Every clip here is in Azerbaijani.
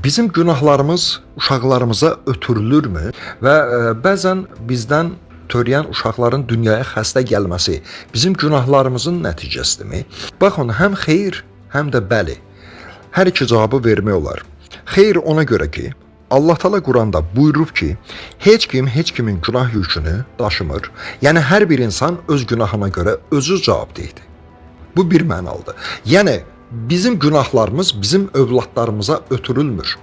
Bizim günahlarımız uşaqlarımıza ötürülürmü? Və bəzən bizdən törəyən uşaqların dünyaya xəstə gəlməsi bizim günahlarımızın nəticəsidirmi? Baxın, həm xeyir, həm də bəli. Hər iki cavabı vermək olar. Xeyir ona görə ki, Allah Teala Quranda buyurub ki, heç kimin günah yükünü daşımır. Yəni hər bir insan öz günahına görə özü cavabdehdir. Bu bir mənalıdır. Yəni bizim günahlarımız bizim övladlarımıza ötürülmür.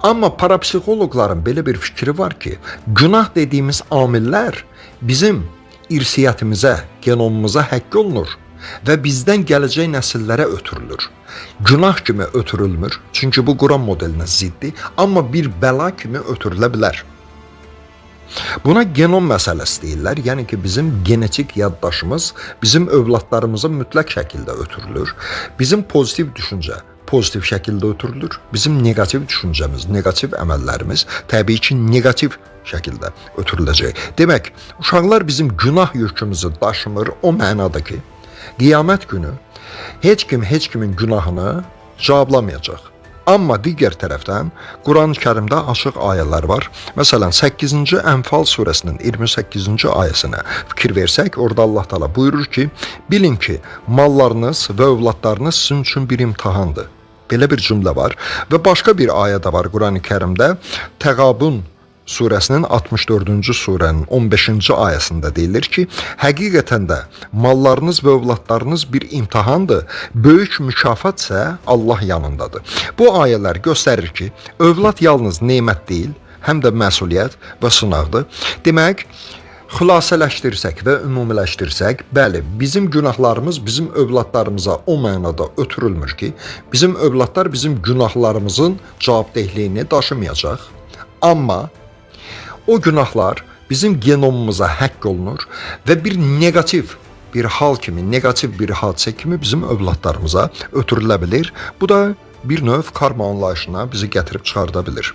Amma parapsixoloqların belə bir fikri var ki, günah dediyimiz amillər bizim irsiyyətimizə, genomumuza həkk olunur və bizdən gələcək nəsillərə ötürülür. Günah kimi ötürülmür, çünki bu Quran modelinə ziddir, amma bir bəla kimi ötürülə bilər. Buna genom məsələsi deyirlər, yəni ki, bizim genetik yaddaşımız bizim övladlarımıza mütləq şəkildə ötürülür. Bizim pozitiv düşüncə pozitiv şəkildə ötürülür. Bizim negativ düşüncəmiz, negativ əməllərimiz təbii ki, negativ şəkildə ötürüləcək. Demək, uşaqlar bizim günah yükümüzü daşımır o mənada ki, qiyamət günü heç kimin günahını cavablamayacaq. Amma digər tərəfdən Quran-ı Kərimdə açıq ayələr var. Məsələn, 8-ci Ənfal surəsinin 28-ci ayəsinə fikir versək, orada Allah Teala buyurur ki, bilin ki, mallarınız və övladlarınız sizin üçün bir imtahandır. Belə bir cümlə var və başqa bir ayə də var Quran-ı Kərimdə. Təğabun surəsinin 64-cü surənin 15-ci ayəsində deyilir ki, həqiqətən də mallarınız və övladlarınız bir imtahandır, böyük mükafat isə Allah yanındadır. Bu ayələr göstərir ki, övlad yalnız nemət deyil, həm də məsuliyyət və sınaqdır. Demək, xülasələşdirsək və ümumiləşdirsək, bəli, bizim günahlarımız bizim övladlarımıza o mənada ötürülmür ki, bizim övladlar bizim günahlarımızın cavabdehliyini daşımayacaq. Amma o günahlar bizim genomumuza həkk olunur və bir negativ bir hal kimi, negativ bir hadisə kimi bizim övladlarımıza ötürülə bilir. Bu da bir növ karma anlayışına bizi gətirib çıxarda bilir.